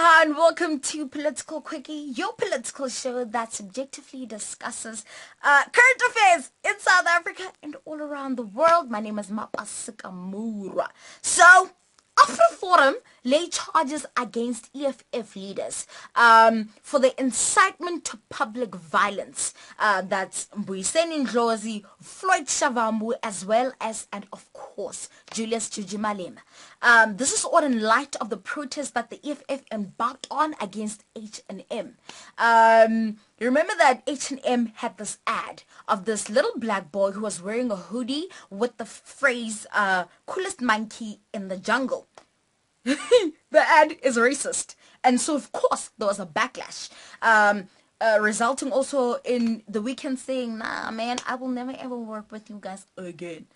And welcome to Political Quickie, your political show that subjectively discusses current affairs in South Africa and all around the world. My name is Mapasika Mura. So, AfriForum lay charges against EFF leaders for the incitement to public violence. That's Mbuyiseni Ndlozi, Floyd Shavambu, as well as, and of course, Julius Jujimalema. This is all in light of the protest that the EFF embarked on against H&M. You remember that H&M had this ad of this little black boy who was wearing a hoodie with the phrase, coolest monkey in the jungle. The ad is racist. And so, of course, there was a backlash. Resulting also in The Weeknd saying, nah, man, I will never ever work with you guys again.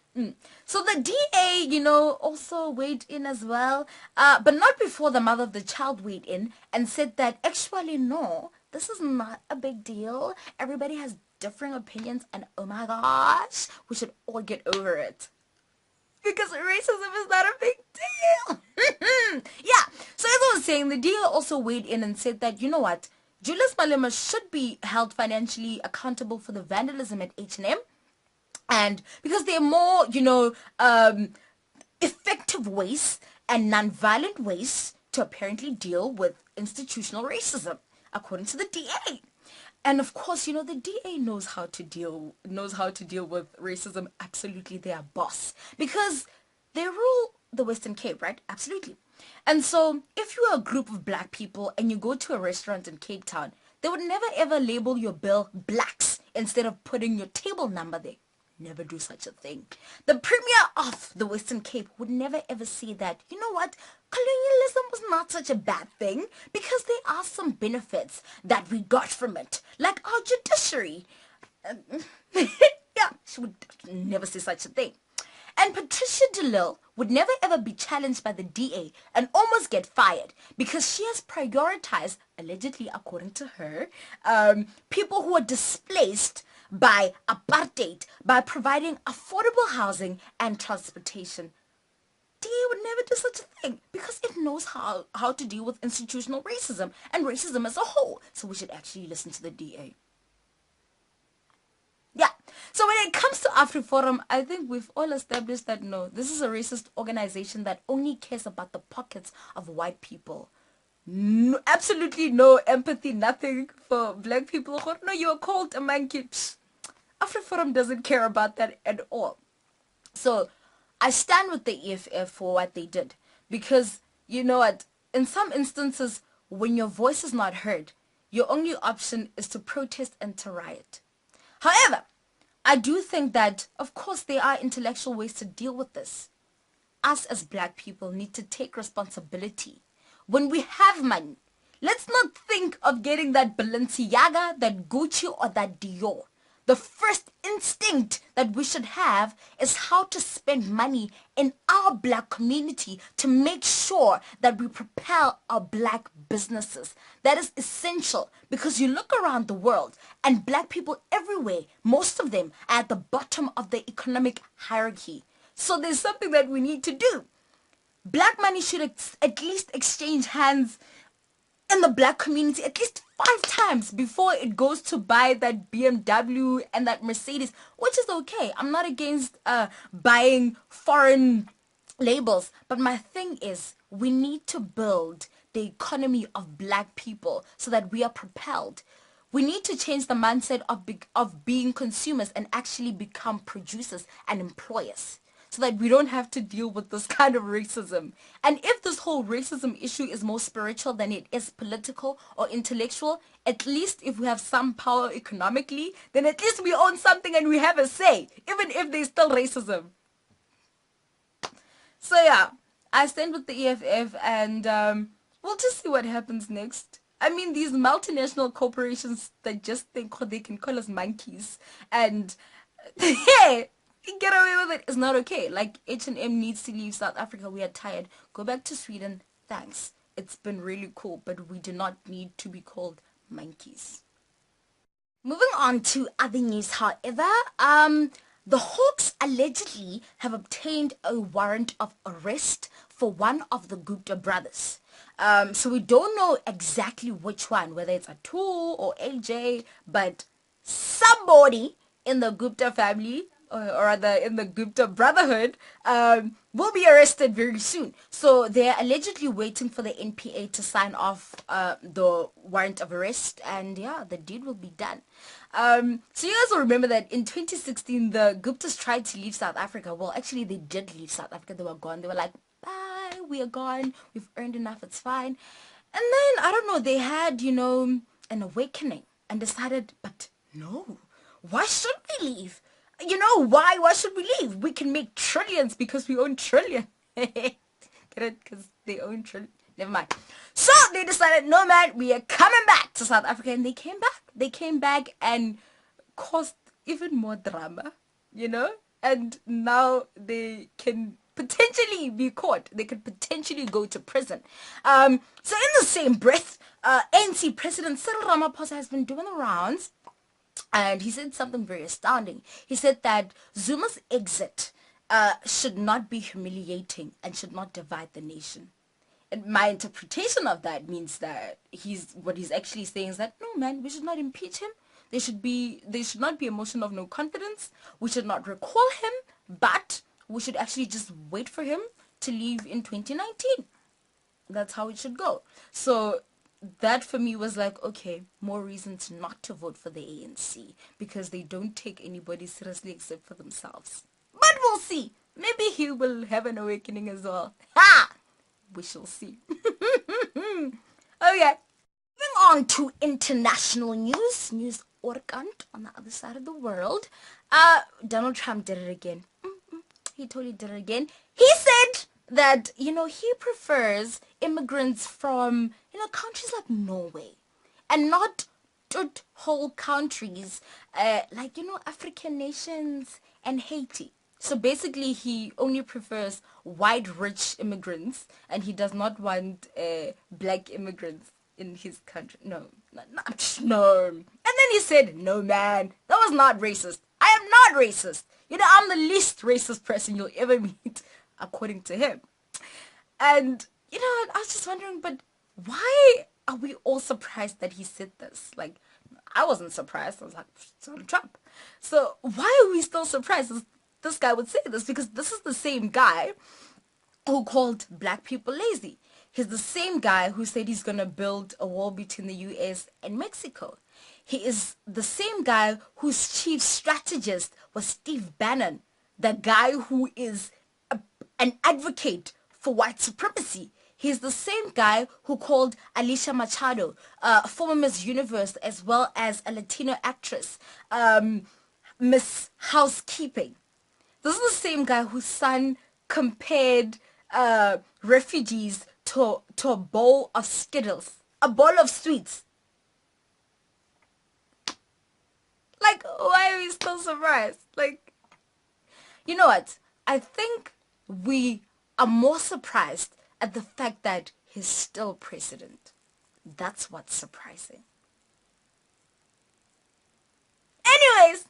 So the DA, also weighed in as well, but not before the mother of the child weighed in and said that actually, no, this is not a big deal. Everybody has differing opinions and oh my gosh, we should all get over it. Because racism is not a big deal. Yeah, so as I was saying, the DA also weighed in and said that, you know what, Julius Malema should be held financially accountable for the vandalism at H&M. And because they're more, effective ways and non-violent ways to apparently deal with institutional racism, according to the DA. And of course, the DA knows how to deal with racism. Absolutely, they are boss because they rule the Western Cape, right? Absolutely. And so, if you are a group of black people and you go to a restaurant in Cape Town, they would never ever label your bill blacks instead of putting your table number there. Never do such a thing. The premier of the Western Cape would never ever say that, you know what, colonialism was not such a bad thing because there are some benefits that we got from it, like our judiciary. Yeah, she would never say such a thing. And Patricia de Lille would never ever be challenged by the DA and almost get fired because she has prioritized, allegedly according to her, people who are displaced by apartheid by providing affordable housing and transportation. DA would never do such a thing because it knows how to deal with institutional racism and racism as a whole. So we should actually listen to the DA. Yeah. So when it comes to AfriForum, I think we've all established that no, this is a racist organization that only cares about the pockets of white people. No, absolutely no empathy, nothing for black people. No, you're called a monkey. AfriForum doesn't care about that at all. So I stand with the EFF for what they did because, you know what, in some instances, when your voice is not heard, your only option is to protest and to riot. However, I do think that, of course, there are intellectual ways to deal with this. Us as black people need to take responsibility. When we have money, let's not think of getting that Balenciaga, that Gucci, or that Dior. The first instinct that we should have is how to spend money in our black community to make sure that we propel our black businesses. That is essential because you look around the world and black people everywhere, most of them are at the bottom of the economic hierarchy. So there's something that we need to do. Black money should at least exchange hands in the black community at least 5 times before it goes to buy that BMW and that Mercedes, which is okay. I'm not against buying foreign labels, but my thing is we need to build the economy of black people so that we are propelled. We need to change the mindset of being consumers and actually become producers and employers, so that we don't have to deal with this kind of racism. And if this whole racism issue is more spiritual than it is political or intellectual, at least if we have some power economically, then at least we own something and we have a say, even if there's still racism. So yeah, I stand with the EFF and we'll just see what happens next. I mean, these multinational corporations that just think they can call us monkeys and yeah, get away with it is not okay. Like, H&M needs to leave South Africa. We are tired. Go back to Sweden. Thanks. It's been really cool, but we do not need to be called monkeys. Moving on to other news, however, the Hawks allegedly have obtained a warrant of arrest for one of the Gupta brothers. So we don't know exactly which one, whether it's Atul or AJ, but somebody in the Gupta family, or rather in the Gupta brotherhood, will be arrested very soon. So they're allegedly waiting for the NPA to sign off the warrant of arrest, and yeah, the deed will be done. So you guys will remember that in 2016, the Guptas tried to leave South Africa. Well, actually, they did leave South Africa. They were gone. They were like, bye, we are gone. We've earned enough. It's fine. And then, I don't know, they had, an awakening and decided, but no, why should we leave? Why? Why should we leave? We can make trillions because we own trillion. Get it? Because they own trillion. Never mind. So they decided, no man, we are coming back to South Africa. And they came back. They came back and caused even more drama, And now they can potentially be caught. They could potentially go to prison. So in the same breath, ANC President Cyril Ramaphosa has been doing the rounds, and he said something very astounding. He said that Zuma's exit should not be humiliating and should not divide the nation. And my interpretation of that means that what he's actually saying is that, no man, we should not impeach him. There should not be a motion of no confidence. We should not recall him, but we should actually just wait for him to leave in 2019. That's how it should go. So that for me was like, okay, more reasons not to vote for the ANC, because they don't take anybody seriously except for themselves. But we'll see. Maybe he will have an awakening as well. Ha! We shall see. Okay. Moving on to international news orkant on the other side of the world. Donald Trump did it again. He totally did it again. He said that, he prefers immigrants from, countries like Norway, and not whole countries, like, African nations and Haiti. So basically, he only prefers white, rich immigrants, and he does not want black immigrants in his country. No. And then he said, no, man, that was not racist. I am not racist. I'm the least racist person you'll ever meet, according to him. And, I was just wondering, but why are we all surprised that he said this? Like, I wasn't surprised. I was like, Donald Trump. So why are we still surprised this guy would say this? Because this is the same guy who called black people lazy. He's the same guy who said he's going to build a wall between the US and Mexico. He is the same guy whose chief strategist was Steve Bannon, the guy who is an advocate for white supremacy. He's the same guy who called Alicia Machado, former Miss Universe, as well as a Latino actress, Miss Housekeeping. This is the same guy whose son compared refugees to a bowl of Skittles, a bowl of sweets. Like, why are we still surprised? Like, you know what? I think we are more surprised at the fact that he's still president. That's what's surprising. Anyways,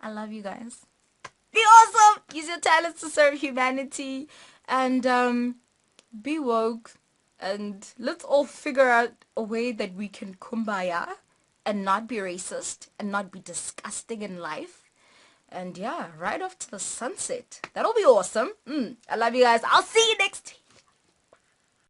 I love you guys. Be awesome. Use your talents to serve humanity, and be woke, and let's all figure out a way that we can kumbaya and not be racist and not be disgusting in life. And yeah, right off to the sunset. That'll be awesome. I love you guys. I'll see you next